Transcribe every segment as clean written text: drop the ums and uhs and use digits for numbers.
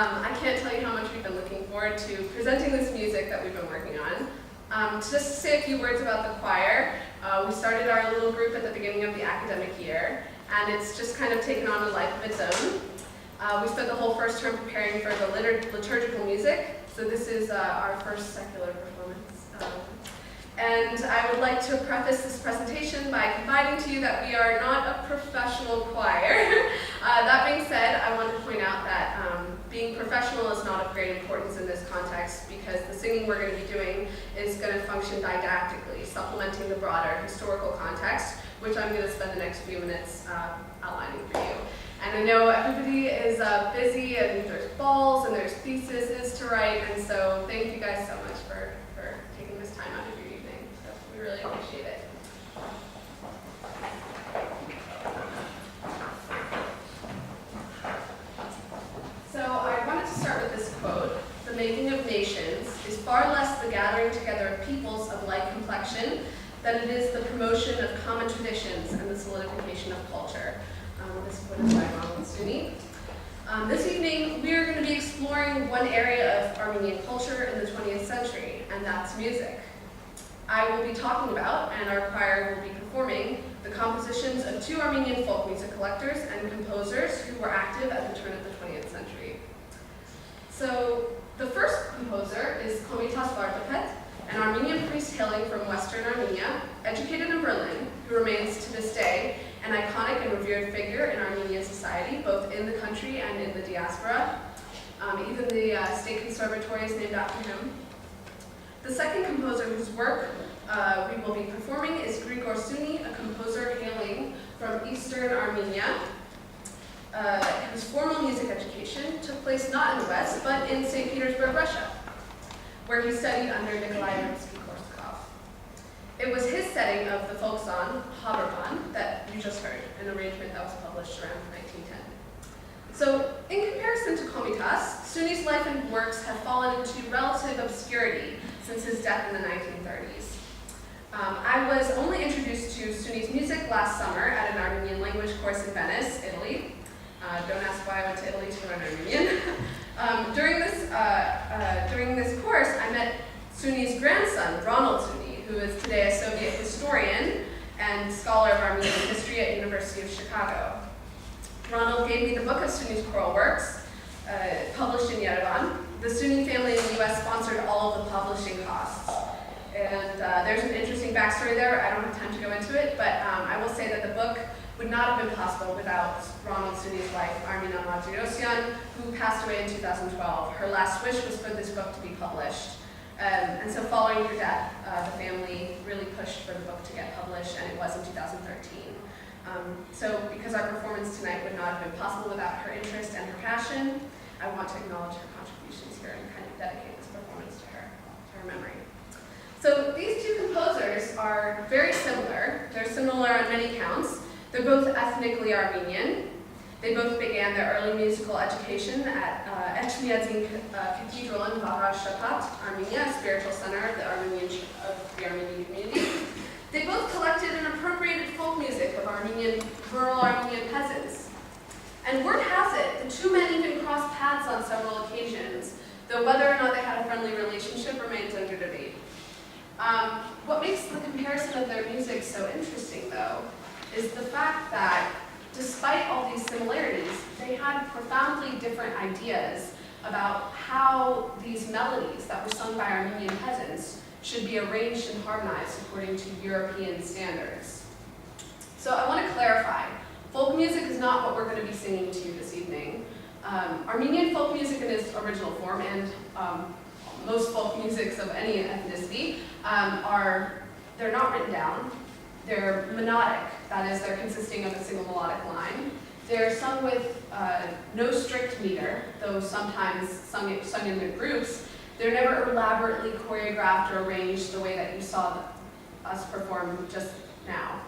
I can't tell you how much we've been looking forward to presenting this music that we've been working on. Just to say a few words about the choir, we started our little group at the beginning of the academic year, and it's just kind of taken on a life of its own. We spent the whole first term preparing for the liturgical music, so this is our first secular performance. And I would like to preface this presentation by confiding to you that we are not a professional choir. That being said, I want to point out that being professional is not of great importance in this context because the singing we're going to be doing is going to function didactically, supplementing the broader historical context, which I'm going to spend the next few minutes outlining for you. And I know everybody is busy and there's balls and there's theses to write, and so thank you guys so much for taking this time out of your evening. So we really appreciate it. So I wanted to start with this quote: "The making of nations is far less the gathering together of peoples of like complexion than it is the promotion of common traditions and the solidification of culture." This quote is by Arnold Suni. This evening, we are going to be exploring one area of Armenian culture in the 20th century, and that's music. I will be talking about, and our choir will be performing, the compositions of two Armenian folk music collectors and composers who were active at the turn of the 20th century. So, the first composer is Komitas, an Armenian priest hailing from Western Armenia, educated in Berlin, who remains to this day an iconic and revered figure in Armenian society, both in the country and in the diaspora. Even the state conservatory is named after him. The second composer whose work we will be performing is Grigor Suni, a composer hailing from Eastern Armenia, whose formal music education took place not in the West, but in St. Petersburg, Russia, where he studied under Nikolai Rimsky-Korsakov. It was his setting of the folk song, Habermann, that you just heard, an arrangement that was published around 1910. So, in comparison to Komitas, Suni's life and works have fallen into relative obscurity since his death in the 1930s. I was only introduced to Suni's music last summer at an Armenian language course in Venice, Italy. Don't ask why I went to Italy to learn Armenian. During this course, I met Suni's grandson, Arnold Suni, who is today a Soviet historian and scholar of Armenian history at University of Chicago. Arnold gave me the book of Suni's choral works, published in Yerevan. The Suni family in the US sponsored all of the publishing costs. And there's an interesting backstory there. I don't have time to go into it, but I will say that the book would not have been possible without Arnold Suni's wife, Armenian Mirzoyan, who passed away in 2012. Her last wish was for this book to be published. And so following her death, the family really pushed for the book to get published, and it was in 2013. So because our performance tonight would not have been possible without her interest and her passion, I want to acknowledge her contributions here and kind of dedicate this performance to her memory. So these two composers are very similar. They're similar on many counts. They're both ethnically Armenian. They both began their early musical education at Echmiadzin Cathedral in Vaha-Shapat, Armenia, a spiritual center of the Armenian community. They both collected and appropriated folk music of rural Armenian peasants. And word has it, the two men even crossed paths on several occasions, though whether or not they had a friendly relationship remains under debate. What makes the comparison of their music so interesting, though, is the fact that despite all these similarities, they had profoundly different ideas about how these melodies that were sung by Armenian peasants should be arranged and harmonized according to European standards. So I want to clarify, folk music is not what we're going to be singing to you this evening. Armenian folk music in its original form, and most folk musics of any ethnicity, they're not written down. They're monodic, that is, they're consisting of a single melodic line. They're sung with no strict meter, though sometimes sung in the groups. They're never elaborately choreographed or arranged the way that you saw us perform just now.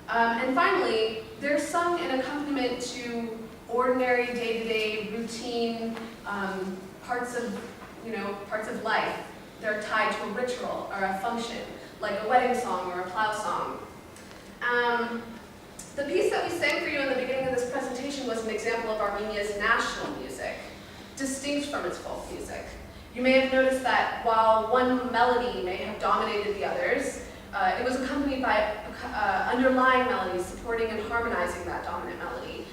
And finally, they're sung in accompaniment to ordinary day-to-day routine parts of life. They're tied to a ritual or a function, like a wedding song or a plow song. The piece that we sang for you in the beginning of this presentation was an example of Armenia's national music, distinct distinct from its folk music. You may have noticed that while one melody may have dominated the others, it was accompanied by underlying melodies supporting and harmonizing that dominant melody.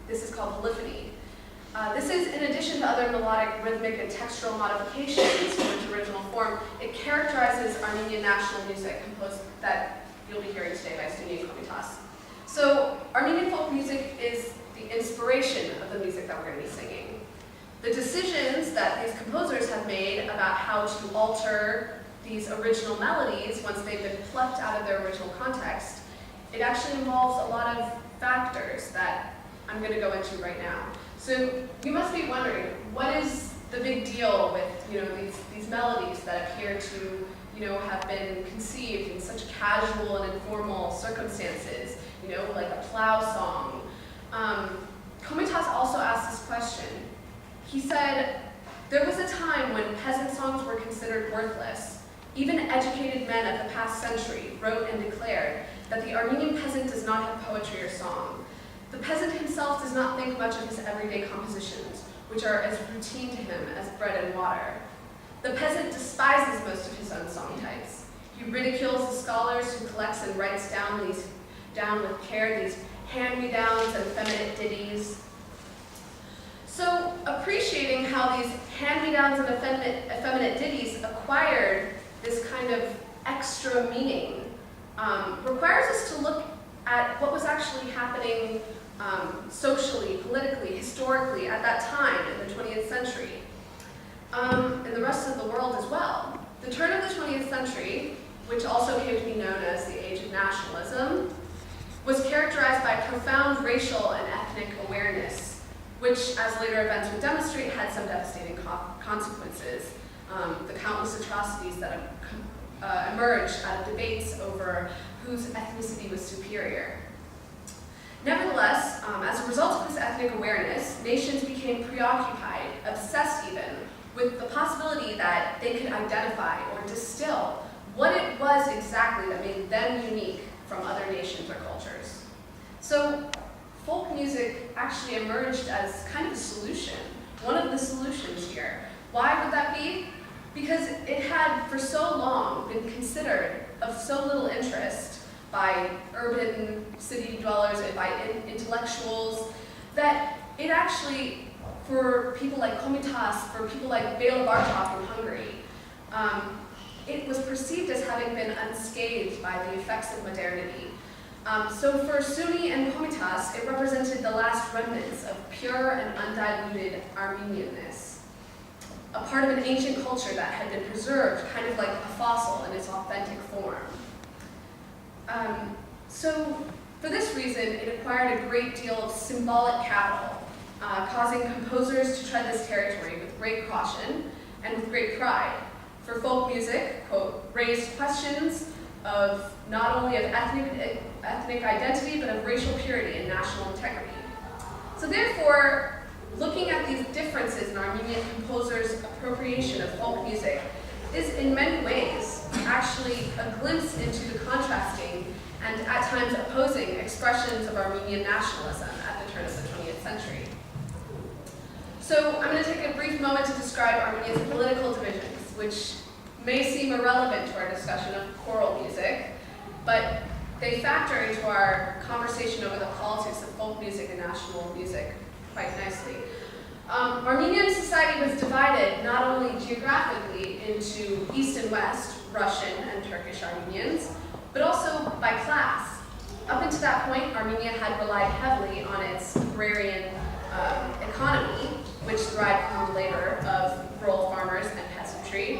This is called polyphony. This is, in addition to other melodic, rhythmic, and textural modifications from its original form, it characterizes Armenian national music composed that you'll be hearing today by Suni and Komitas. So Armenian folk music is the inspiration of the music that we're going to be singing. The decisions that these composers have made about how to alter these original melodies once they've been plucked out of their original context, it actually involves a lot of factors that I'm going to go into right now. So you must be wondering, what is the big deal with these melodies that appear to have been conceived in such casual and informal circumstances, like a plow song? Komitas also asked this question. He said, there was a time when peasant songs were considered worthless. Even educated men of the past century wrote and declared that the Armenian peasant does not have poetry or song. The peasant himself does not think much of his everyday compositions, which are as routine to him as bread and water. The peasant despises most of his own song types. He ridicules the scholars who collects and writes down with care these hand-me-downs and effeminate ditties. So, appreciating how these hand-me-downs and effeminate ditties acquired this kind of extra meaning requires us to look at what was actually happening socially, politically, historically at that time in the 20th century, and the rest of the world as well. The turn of the 20th century, which also came to be known as the Age of Nationalism, was characterized by profound racial and ethnic awareness, which, as later events would demonstrate, had some devastating consequences. The countless atrocities that emerged out of debates over whose ethnicity was superior. Nevertheless, as a result of this ethnic awareness, nations became preoccupied, obsessed even, with the possibility that they could identify or distill what it was exactly that made them unique from other nations or cultures. So, folk music actually emerged as kind of a solution, one of the solutions here. Why would that be? Because it had, for so long, been considered of so little interest by urban city dwellers and by intellectuals, that it actually, for people like Komitas, for people like Bela Bartok in Hungary, it was perceived as having been unscathed by the effects of modernity. So for Suni and Komitas, it represented the last remnants of pure and undiluted Armenianness, a part of an ancient culture that had been preserved, kind of like a fossil in its authentic form. So for this reason, it acquired a great deal of symbolic capital, causing composers to tread this territory with great caution and with great pride. For folk music, quote, raised questions of not only of ethnic identity, but of racial purity and national integrity. So therefore, looking at these differences in Armenian composers' appropriation of folk music is in many ways actually a glimpse into the contrasting and at times opposing expressions of Armenian nationalism at the turn of the 20th century. So I'm going to take a brief moment to describe Armenia's political divisions, which may seem irrelevant to our discussion of choral music, but they factor into our conversation over the politics of folk music and national music quite nicely. Armenian society was divided not only geographically into East and West, Russian and Turkish Armenians, but also by class. Up until that point, Armenia had relied heavily on its agrarian economy, which derived from the labor of rural farmers and peasantry.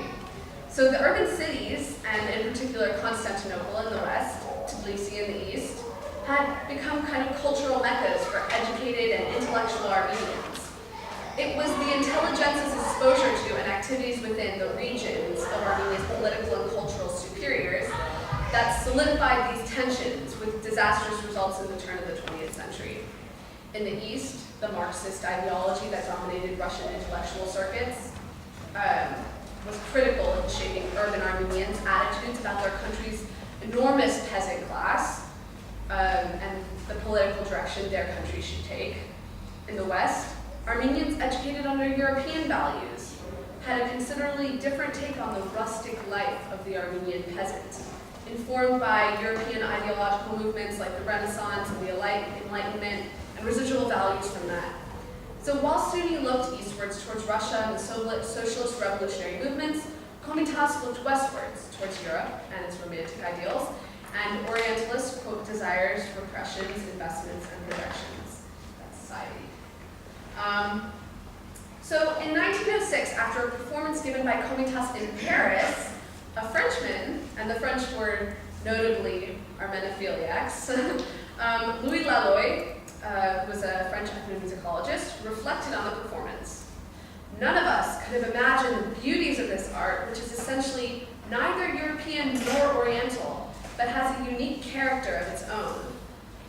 So the urban cities, and in particular Constantinople in the west, Tbilisi in the east, had become kind of cultural meccas for educated and intellectual Armenians. It was the intelligence's exposure to and activities within the regions of Armenia's political and cultural superiors that solidified these tensions with disastrous results in the turn of the 20th century. In the east, the Marxist ideology that dominated Russian intellectual circuits was critical in shaping urban Armenians' attitudes about their country's enormous peasant class and the political direction their country should take. In the West, Armenians educated under European values had a considerably different take on the rustic life of the Armenian peasant, informed by European ideological movements like the Renaissance and the Enlightenment, and residual values from that. So while Suni looked eastwards towards Russia and the socialist revolutionary movements, Komitas looked westwards towards Europe and its romantic ideals, and Orientalist, quote, desires, repressions, investments, and projections. That's society. So in 1906, after a performance given by Komitas in Paris, a Frenchman, and the French were notably Armenophiliacs, Louis Laloy, who was a French ethnomusicologist, reflected on the performance. None of us could have imagined the beauties of this art, which is essentially neither European nor Oriental, but has a unique character of its own.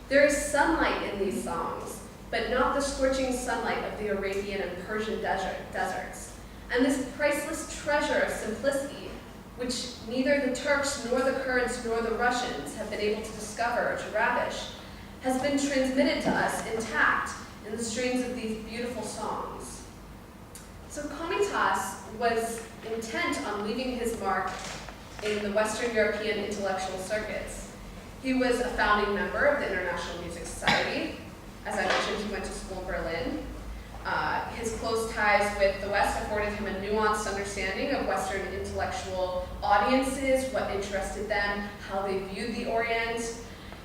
There is sunlight in these songs, but not the scorching sunlight of the Arabian and Persian deserts. And this priceless treasure of simplicity, which neither the Turks nor the Kurds nor the Russians have been able to discover or to ravish, has been transmitted to us intact in the strains of these beautiful songs. So Komitas was intent on leaving his mark in the Western European intellectual circuits. He was a founding member of the International Music Society. As I mentioned, he went to school in Berlin. His close ties with the West afforded him a nuanced understanding of Western intellectual audiences, what interested them, how they viewed the Orient.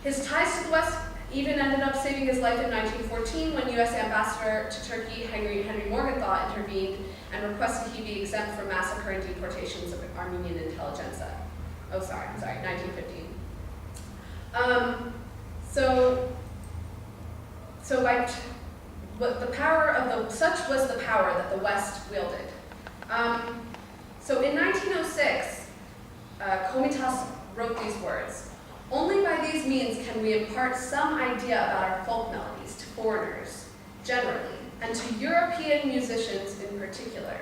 His ties to the West even ended up saving his life in 1914 when U.S. Ambassador to Turkey Henry Morgenthau intervened and requested he be exempt from massacre and deportations of Armenian intelligentsia. 1915. Such was the power that the West wielded. So in 1906, Komitas wrote these words: "Only by these means can we impart some idea about our folk melodies to foreigners, generally, and to European musicians in particular.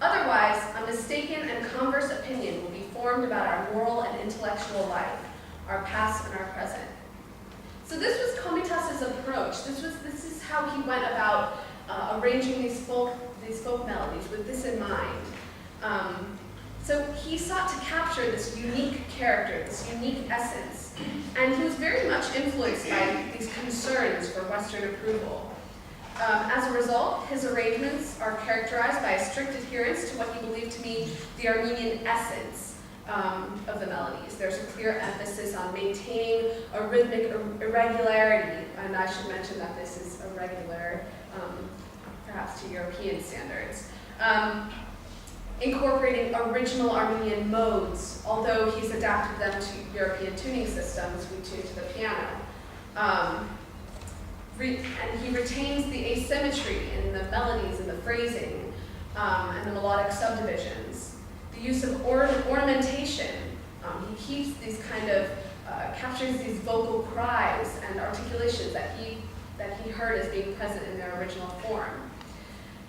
Otherwise, a mistaken and converse opinion will be formed about our moral and intellectual life, our past and our present." So this was Komitas' approach. This is how he went about arranging these folk melodies with this in mind. So he sought to capture this unique character, this unique essence, and he was very much influenced by these concerns for Western approval. As a result, his arrangements are characterized by a strict adherence to what he believed to be the Armenian essence of the melodies. There's a clear emphasis on maintaining a rhythmic irregularity, and I should mention that this is irregular, perhaps to European standards. Incorporating original Armenian modes, although he's adapted them to European tuning systems we tune to the piano. And he retains the asymmetry in the melodies and the phrasing and the melodic subdivisions. The use of ornamentation, he keeps these captures these vocal cries and articulations that he heard as being present in their original form.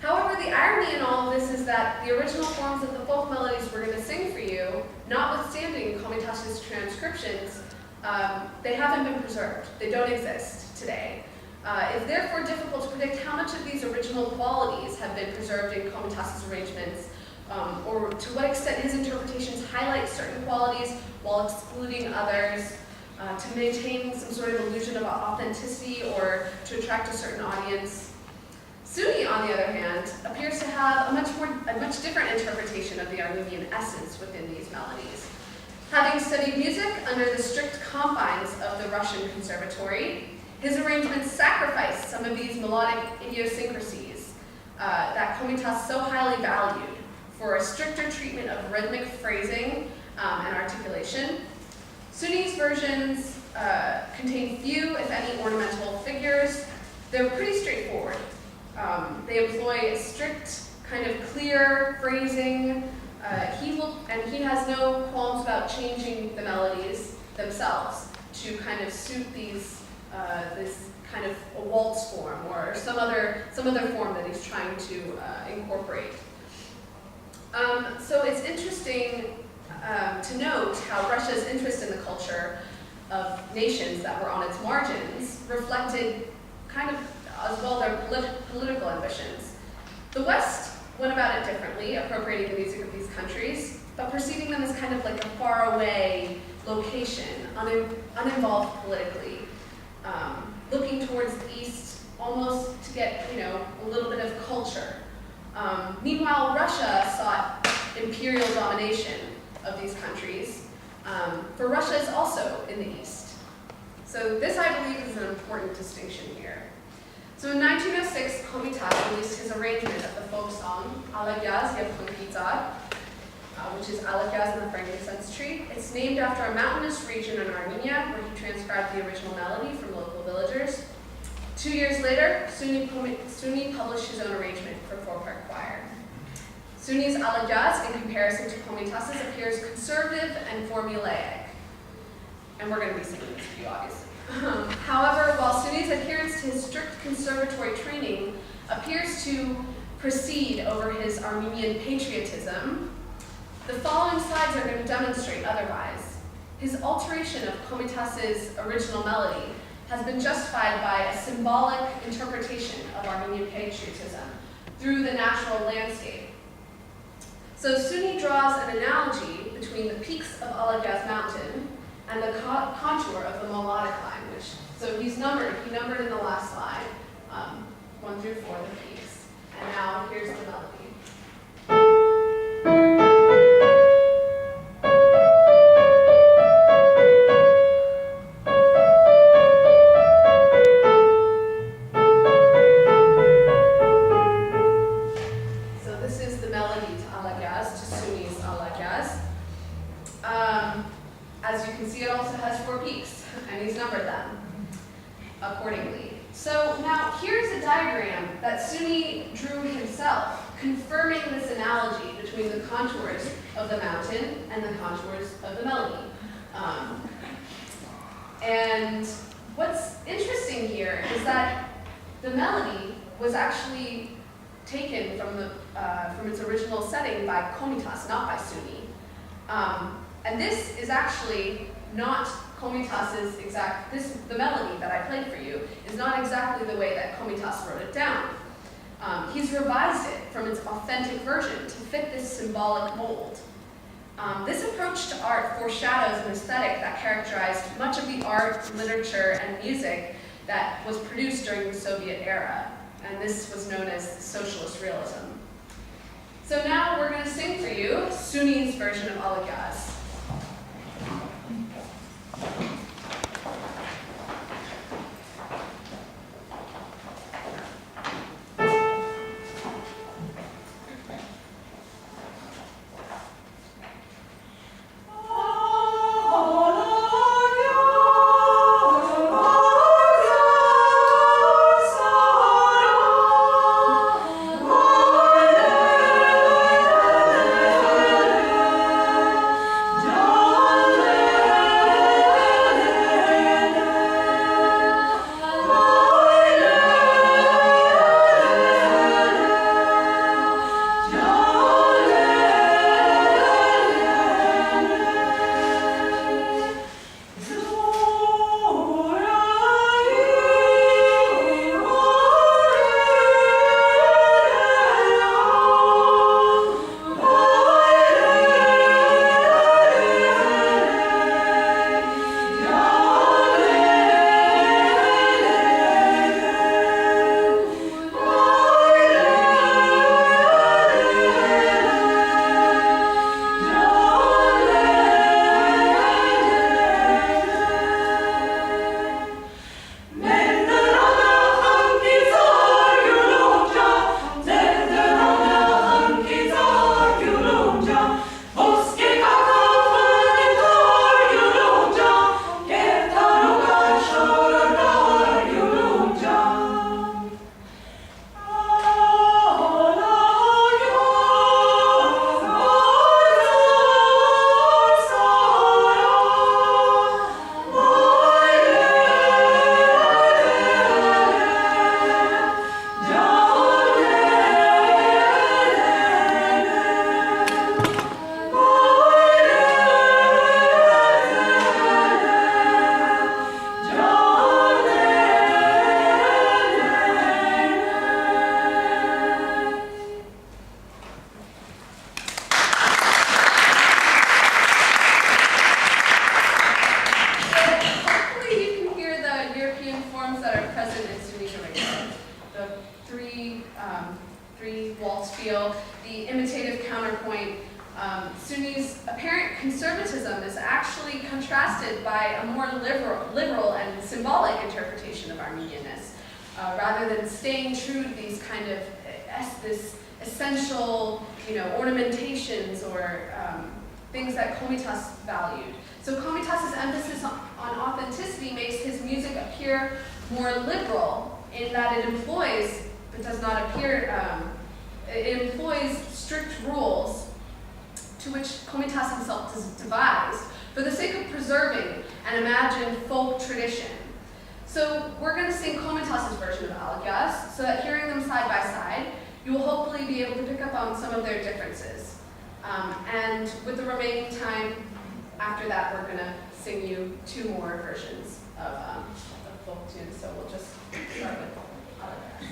However, the irony in all of this is that the original forms of the folk melodies we're going to sing for you, notwithstanding Komitas' transcriptions, they haven't been preserved. They don't exist today. It's therefore difficult to predict how much of these original qualities have been preserved in Komitas' arrangements, or to what extent his interpretations highlight certain qualities while excluding others, to maintain some sort of illusion of authenticity or to attract a certain audience. Suni, on the other hand, appears to have a much different interpretation of the Armenian essence within these melodies. Having studied music under the strict confines of the Russian conservatory, his arrangements sacrifice some of these melodic idiosyncrasies that Komitas so highly valued for a stricter treatment of rhythmic phrasing and articulation. Suni's versions contain few, if any, ornamental figures. They're pretty straightforward. They employ a strict, kind of clear phrasing. He has no qualms about changing the melodies themselves to kind of suit this kind of a waltz form or some other form that he's trying to incorporate. So it's interesting to note how Russia's interest in the culture of nations that were on its margins reflected kind of as well as their political ambitions. The West went about it differently, appropriating the music of these countries, but perceiving them as kind of like a faraway location, uninvolved politically, looking towards the East almost to get, a little bit of culture. Meanwhile, Russia sought imperial domination of these countries, for Russia is also in the East. So this, I believe, is an important distinction here. So in 1906, Komitas released his arrangement of the folk song Alagyaz Yev Komitas, which is Alagyaz and the Frankincense Tree. It's named after a mountainous region in Armenia where he transcribed the original melody from local villagers. 2 years later, Suni published his own arrangement for four-part choir. Suni's Alagyaz, in comparison to Komitas's, appears conservative and formulaic. And we're going to be singing this for you, obviously. However, while Suni's adherence to his strict conservatory training appears to proceed over his Armenian patriotism, the following slides are going to demonstrate otherwise. His alteration of Komitas's original melody has been justified by a symbolic interpretation of Armenian patriotism through the natural landscape. So Suni draws an analogy between the peaks of Alagyaz Mountain and the contour of the melodic line, so he numbered in the last slide, 1 through 4, the peaks. And now here's the melody. So this is the melody to Alagyaz, to Suni's Alagyaz. As you can see, it also has 4 peaks, and he's numbered them accordingly. So now here's a diagram that Suni drew himself, confirming this analogy between the contours of the mountain and the contours of the melody. And what's interesting here is that the melody was actually taken from its original setting by Komitas, not by Suni. And this is actually not Komitas's the melody that I played for you is not exactly the way that Komitas wrote it down. He's revised it from its authentic version to fit this symbolic mold. This approach to art foreshadows an aesthetic that characterized much of the art, literature, and music that was produced during the Soviet era, and this was known as socialist realism. So now we're going to sing for you Suni's version of Alagyaz. waltz feel, the imitative counterpoint. Suni's apparent conservatism is actually contrasted by a more liberal and symbolic interpretation of Armenianness, rather than staying true to these kind of this essential, ornamentations or things that Komitas valued. So Komitas' emphasis on authenticity makes his music appear more liberal in that it employs, but does not appear, it employs strict rules to which Komitas himself devised for the sake of preserving an imagined folk tradition. So we're going to sing Komitas' version of Algas, so that hearing them side by side, you will hopefully be able to pick up on some of their differences. And with the remaining time after that, we're going to sing you 2 more versions of folk tunes. So we'll just start with Algas.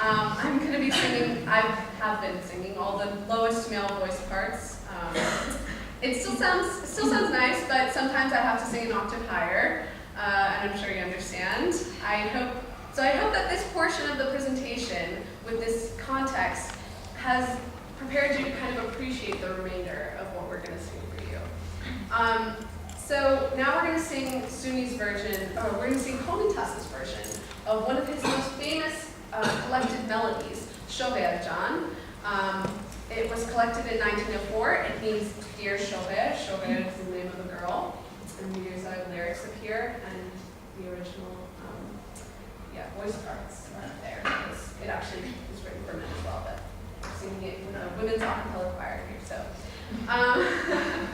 I'm going to be singing, I have been singing all the lowest male voice parts. It still sounds nice, but sometimes I have to sing an octave higher, and I'm sure you understand. I hope that this portion of the presentation, with this context, has prepared you to kind of appreciate the remainder of what we're going to sing for you. So now we're going to sing Suni's version, or we're going to sing Komitas' version of one of his most famous collected melodies, Shoverjan. It was collected in 1904. It means Dear Shover. Shover is the name of the girl. And here's our lyrics up here, and the original voice parts are up there. It actually is written for men as well, but we're singing it with a women's a cappella choir here. So. Amen.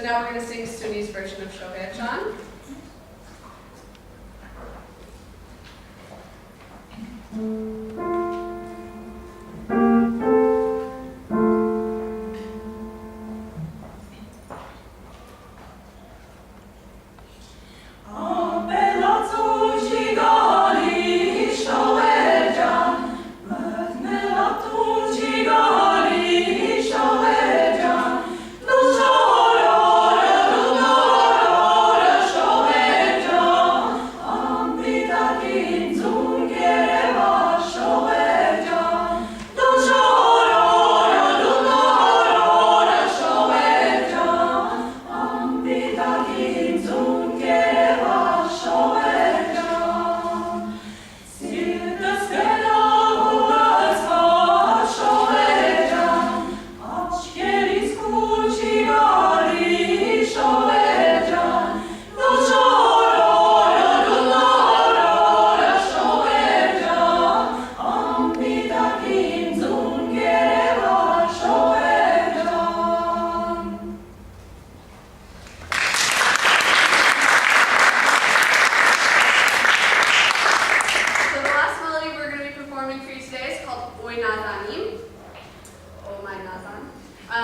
So now we're going to sing Suni's version of Shohei-Chan.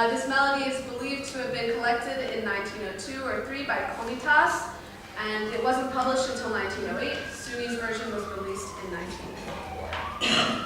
This melody is believed to have been collected in 1902 or 3 by Komitas, and it wasn't published until 1908. Suni's version was released in 1904.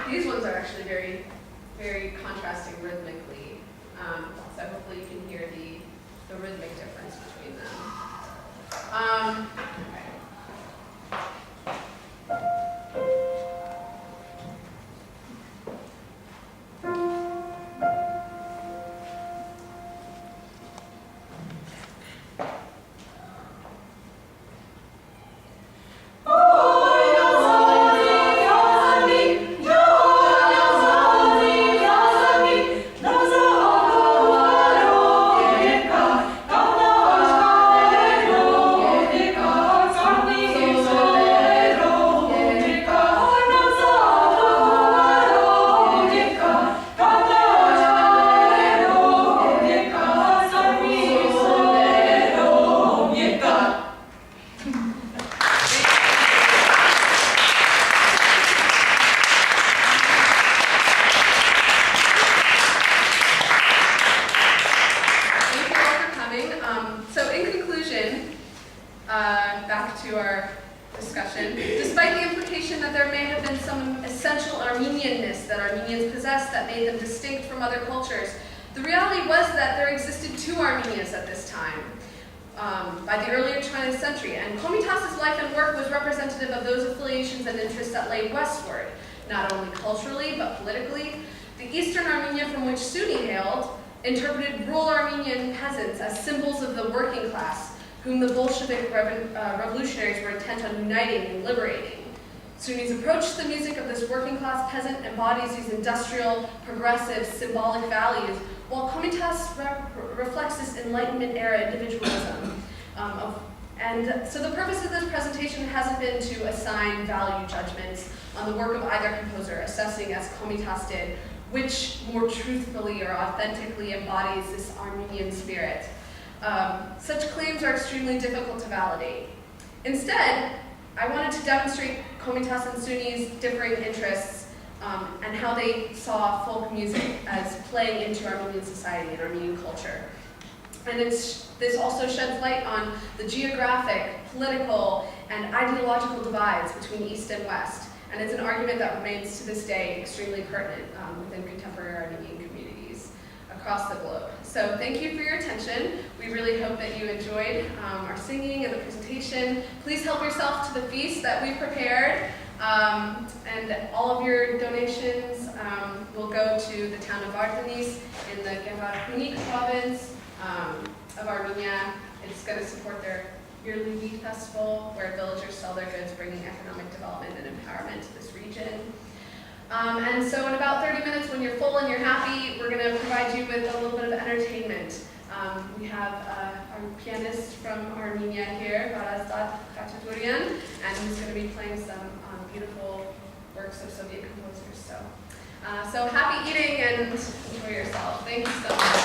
These ones are actually very, very contrasting rhythmically, so hopefully you can hear the rhythmic difference between them. Back to our discussion. Despite the implication that there may have been some essential Armenianness that Armenians possessed that made them distinct from other cultures, the reality was that there existed two Armenias at this time, by the earlier 20th century, and Komitas' life and work was representative of those affiliations and interests that lay westward, not only culturally but politically. The Eastern Armenia from which Suni hailed interpreted rural Armenian peasants as symbols of the working class, whom the Bolshevik revolutionaries were intent on uniting and liberating. Suni's approach to the music of this working-class peasant embodies these industrial, progressive, symbolic values, while Komitas reflects this Enlightenment-era individualism. And so the purpose of this presentation hasn't been to assign value judgments on the work of either composer, assessing, as Komitas did, which more truthfully or authentically embodies this Armenian spirit. Such claims are extremely difficult to validate. Instead, I wanted to demonstrate Komitas and Suni's differing interests and how they saw folk music as playing into Armenian society and Armenian culture. And this also sheds light on the geographic, political, and ideological divides between East and West. And it's an argument that remains to this day extremely pertinent within contemporary Armenian communities across the globe. So thank you for your attention. We really hope that you enjoyed our singing and the presentation. Please help yourself to the feast that we've prepared. And all of your donations will go to the town of Denis in the Grigor province of Armenia. It's going to support their yearly wheat festival, where villagers sell their goods, bringing economic development and empowerment to this region. And so in about 30 minutes, when you're full and you're happy, we're going to provide you with a little bit of entertainment. We have our pianist from Armenia here, and he's going to be playing some beautiful works of Soviet composers. So happy eating and enjoy yourself. Thank you so much.